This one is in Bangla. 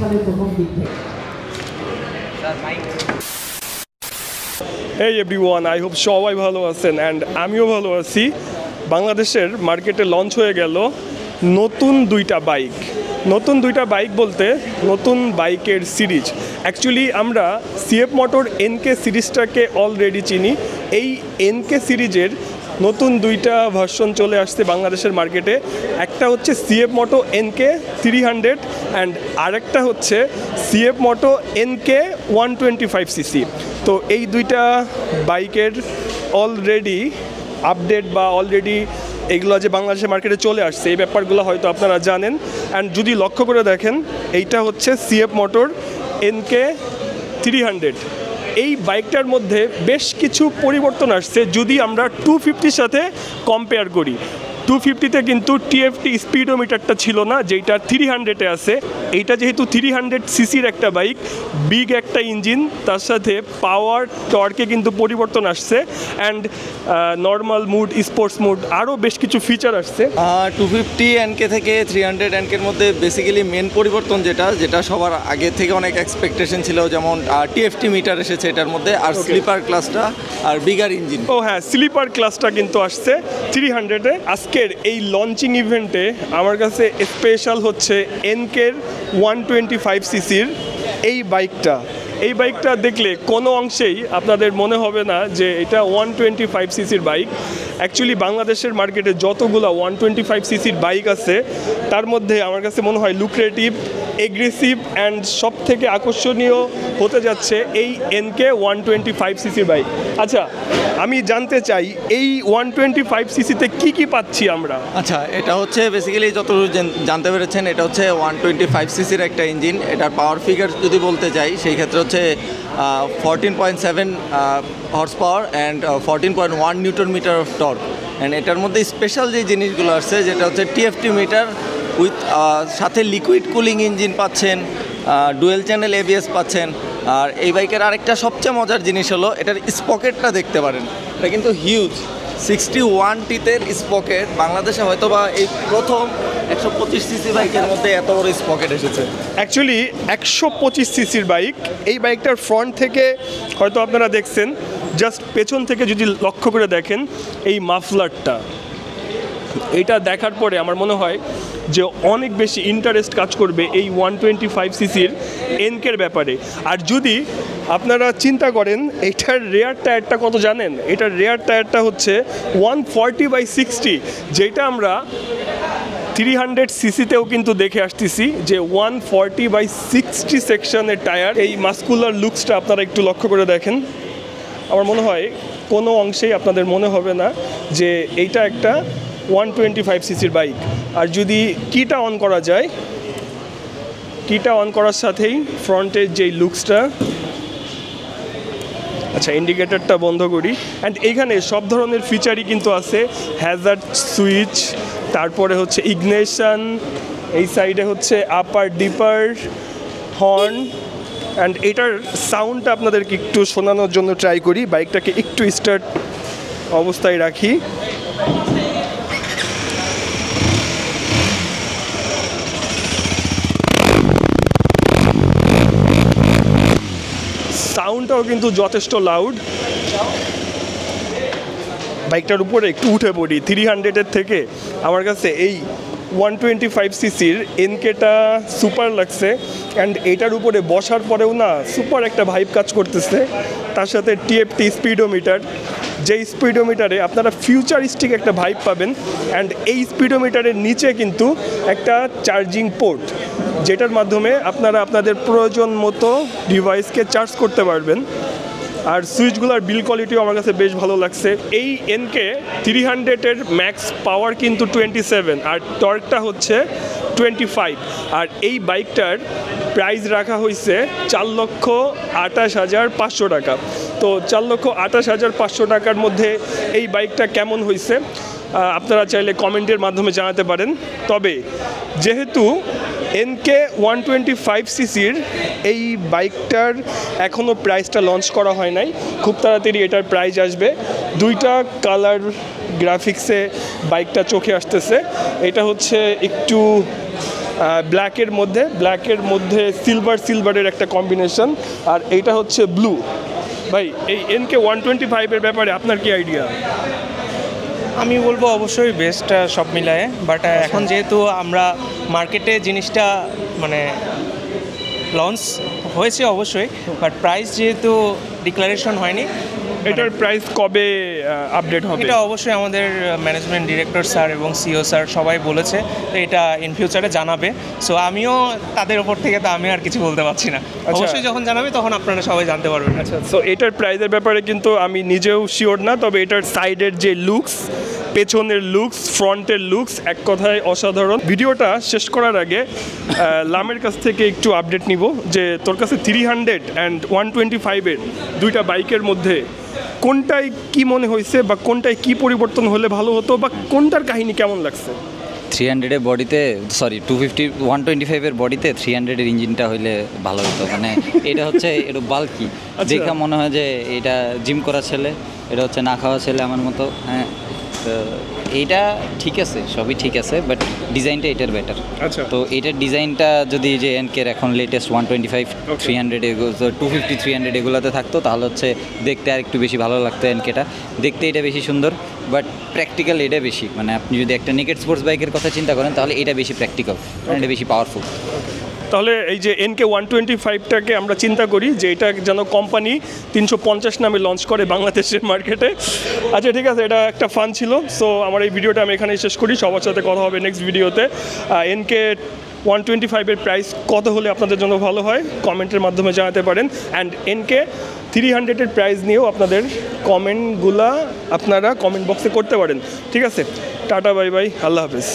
সালের প্রথম দিক থেকে। এই এভরিওয়ান, আই হোপ সবাই ভালো আছেন অ্যান্ড আমিও ভালো আছি। বাংলাদেশের মার্কেটে লঞ্চ হয়ে গেল নতুন দুইটা বাইক বলতে নতুন বাইকের সিরিজ। অ্যাকচুয়ালি আমরা সিএফ মোটর এনকে সিরিজটাকে অলরেডি চিনি। এই এনকে সিরিজের নতুন দুইটা ভার্সন চলে আসছে বাংলাদেশের মার্কেটে। একটা হচ্ছে সিএফ মোটো এনকে 300 অ্যান্ড আরেকটা হচ্ছে সিএফ মোটো এনকে 125cc। তো এই দুইটা বাইকের অলরেডি আপডেট বা অলরেডি এগুলো যে বাংলাদেশের মার্কেটে চলে আসছে এই ব্যাপারগুলো হয়তো আপনারা জানেন। অ্যান্ড যদি লক্ষ্য করে দেখেন, এইটা হচ্ছে সিএফ মোটর এনকে 300। এই বাইকটার মধ্যে বেশ কিছু পরিবর্তন আসছে যদি আমরা 250 সাথে কম্পেয়ার করি। 250-তে কিন্তু টিএফটি স্পিডোমিটারটা ছিল না, যেটা 300-এ আছে। এইটা যেহেতু 300cc-র একটা বাইক, বিগ একটা ইঞ্জিন, তার সাথে পাওয়ার টর্কে কিন্তু পরিবর্তন আসছে and normal mode, sports mode, আরও বেশ কিছু ফিচার আসছে। 250 এনকে থেকে 300 এনকের মধ্যে বেসিক্যালি মেন পরিবর্তন যেটা সবার আগে থেকে অনেক এক্সপেকটেশন ছিল, যেমন টিএফটি মিটার এসেছে এটার মধ্যে, আর স্লিপার ক্লাসটা আর বিগার ইঞ্জিন। ও হ্যাঁ, স্লিপার ক্লাসটা কিন্তু আসছে 300-এ। আজকের এই লঞ্চিং ইভেন্টে আমার কাছে স্পেশাল হচ্ছে এনকের 125cc-র এই বাইকটা দেখলে কোনো অংশেই আপনাদের মনে হবে না যে এটা 125cc-র বাইক। অ্যাকচুয়ালি বাংলাদেশের মার্কেটে যতগুলো 125cc-র বাইক আছে তার মধ্যে আমার কাছে মনে হয় লুক্রেটিভ, এগ্রেসিভ অ্যান্ড সব থেকে আকর্ষণীয় হতে যাচ্ছে এই এনকে 125cc-র বাইক। আচ্ছা, আমি জানতে চাই এই 125cc-তে কী পাচ্ছি আমরা? আচ্ছা, এটা হচ্ছে বেসিক্যালি যতদূর জানতে পেরেছেন, এটা হচ্ছে 125cc-র একটা ইঞ্জিন। এটার পাওয়ার ফিগার যদি বলতে চাই, সেই ক্ষেত্রে হচ্ছে 14.7 horse power and 14.1 newton metre of torque. And এটার মধ্যে স্পেশাল যে জিনিসগুলো আসছে, যেটা হচ্ছে টিএফটি মিটার উইথ সাথে লিকুইড কুলিং ইঞ্জিন পাচ্ছেন, ডুয়েল চ্যানেল এবিএস পাচ্ছেন। আর এই বাইকের আরেকটা সবচেয়ে মজার জিনিস হলো এটার স্পকেটটা দেখতে পারেন। এটা কিন্তু হিউজ 61 স্পকেট। বাংলাদেশে হয়তো বা এই প্রথম 125cc বাইকের মধ্যে এত বড় স্পকেট এসেছে। অ্যাকচুয়ালি 125cc-র বাইক, এই বাইকটার ফ্রন্ট থেকে হয়তো আপনারা দেখছেন, জাস্ট পেছন থেকে যদি লক্ষ্য করে দেখেন এই মাফলারটা, এটা দেখার পরে আমার মনে হয় যে অনেক বেশি ইন্টারেস্ট কাজ করবে এই 125cc-র এনকের ব্যাপারে। আর যদি আপনারা চিন্তা করেন এটার রেয়ার টায়ারটা কত জানেন? এটার রেয়ার টায়ারটা হচ্ছে 140/60, যেটা আমরা 300cc-তেও কিন্তু দেখে আসতেছি যে 140/60 সেকশনের টায়ার। এই মাস্কুলার লুকসটা আপনারা একটু লক্ষ্য করে দেখেন, আমার মনে হয় কোনো অংশেই আপনাদের মনে হবে না যে এইটা একটা 125cc-র বাইক। আর যদি কিটা অন করা যায়, কিটা অন করার সাথেই ফ্রন্টের যেই লুকসটা, আচ্ছা ইন্ডিকেটরটা বন্ধ করি, অ্যান্ড এইখানে সব ধরনের ফিচারই কিন্তু আছে। হ্যাজার্ড সুইচ, তারপরে হচ্ছে ইগনিশন, এই সাইডে হচ্ছে আপার ডিপার, হর্ন। অ্যান্ড এটার সাউন্ডটা আপনাদেরকে একটু শোনানোর জন্য ট্রাই করি। বাইকটাকে একটু স্টার্ট অবস্থায় রাখি। সাউন্ডটাও কিন্তু যথেষ্ট লাউড। বাইকটার উপরে একটু উঠে পড়ি, 300-এর থেকে আমার কাছে এই 125cc-র এনকেটা সুপার লাগছে। অ্যান্ড এটার উপরে বসার পরেও না সুপার একটা ভাইব কাজ করতেছে। তার সাথে টিএফটি স্পিডোমিটার, যেই স্পিডোমিটারে আপনারা ফিউচারিস্টিক একটা ভাইব পাবেন। অ্যান্ড এই স্পিডোমিটারের নিচে কিন্তু একটা চার্জিং পোর্ট, যেটার মাধ্যমে আপনারা আপনাদের প্রয়োজন মতো ডিভাইসকে চার্জ করতে পারবেন। আর সুইচগুলোর বিল কোয়ালিটিও আমার কাছে বেশ ভালো লাগছে। এই এনকে 300-এর ম্যাক্স পাওয়ার কিন্তু 27 আর টর্কটা হচ্ছে 25। আর এই বাইকটার প্রাইস রাখা হয়েছে 4,28,500 টাকা। তো 4,28,500 টাকার মধ্যে এই বাইকটা কেমন হয়েছে আপনারা চাইলে কমেন্টের মাধ্যমে জানাতে পারেন। তবে যেহেতু এনকে 125cc-র এই বাইকটার এখনও প্রাইসটা লঞ্চ করা হয় নাই, খুব তাড়াতাড়ি এটার প্রাইস আসবে। দুইটা কালার গ্রাফিক্সে বাইকটা চোখে আসতেছে। এটা হচ্ছে একটু ব্ল্যাকের মধ্যে সিলভারের একটা কম্বিনেশন, আর এইটা হচ্ছে ব্লু। ভাই এই এনকে 125-এর ব্যাপারে আপনার কি আইডিয়া? আমি বলবো অবশ্যই বেস্ট সব মিলায়ে, বাট এখন যেহেতু আমরা মার্কেটে জিনিসটা মানে লঞ্চ হয়েছে অবশ্যই, বাট প্রাইস যেহেতু ডিক্লারেশন হয়নি, এটার প্রাইস কবে আপডেট হবে? এটা অবশ্যই আমাদের ম্যানেজমেন্ট ডিরেক্টর স্যার এবং সিও স্যার সবাই বলেছে তো এটা ইন ফিউচারে জানাবে। সো আমিও তাদের ওপর থেকে তো আমি আর কিছু বলতে পারছি না, অবশ্যই যখন জানাবে তখন আপনারা সবাই জানতে পারবেন। আচ্ছা, সো এটার প্রাইসের ব্যাপারে কিন্তু আমি নিজেও শিওর না, তবে এটার সাইডের যে লুকস, পেছনের লুকস, ফ্রন্টের লুকস, এক কথায় অসাধারণ। ভিডিওটা শেষ করার আগে লামের কাছ থেকে একটু আপডেট নিব যে তোর কাছে 300 অ্যান্ড 125-এর দুইটা বাইকের মধ্যে কোনটায় কি মনে হয়েছে, বা কোনটায় কি পরিবর্তন হলে ভালো হতো, বা কোনটার কাহিনী কেমন লাগছে? 300-এর বডিতে, সরি 125-এর বডিতে 300-এর ইঞ্জিনটা হইলে ভালো হতো। মানে এটা হচ্ছে একটু বাল্কি, দেখে মনে হয় যে এটা জিম করা ছেলে, এটা হচ্ছে না খাওয়া ছেলে আমার মতো। হ্যাঁ, তো এইটা ঠিক আছে, সবই ঠিক আছে, বাট ডিজাইনটা এটার বেটার। আচ্ছা, তো এটার ডিজাইনটা যদি যে এনকের এখন লেটেস্ট 125, 300, 250, 300 এগুলোতে থাকতো তাহলে হচ্ছে দেখতে আর একটু বেশি ভালো লাগতো। এনকেটা দেখতে এটা বেশি সুন্দর, বাট প্র্যাকটিক্যাল এটা বেশি। মানে আপনি যদি একটা নেকেড স্পোর্টস বাইকের কথা চিন্তা করেন তাহলে এটা বেশি প্র্যাকটিক্যাল, কারণ এটা বেশি পাওয়ারফুল। তাহলে এই যে এনকে 125টাকে আমরা চিন্তা করি যে এটা যেন কোম্পানি 350 নামে লঞ্চ করে বাংলাদেশের মার্কেটে। আচ্ছা ঠিক আছে, এটা একটা ফান ছিল। সো আমার এই ভিডিওটা আমি এখানেই শেষ করি, সবার সাথে কথা হবে নেক্সট ভিডিওতে। এনকে 125-এর প্রাইস কত হলে আপনাদের জন্য ভালো হয় কমেন্টের মাধ্যমে জানাতে পারেন, অ্যান্ড এনকে 300-এর প্রাইস নিয়েও আপনাদের কমেন্টগুলা আপনারা কমেন্ট বক্সে করতে পারেন। ঠিক আছে, টাটা, বাই বাই, আল্লাহ হাফেজ।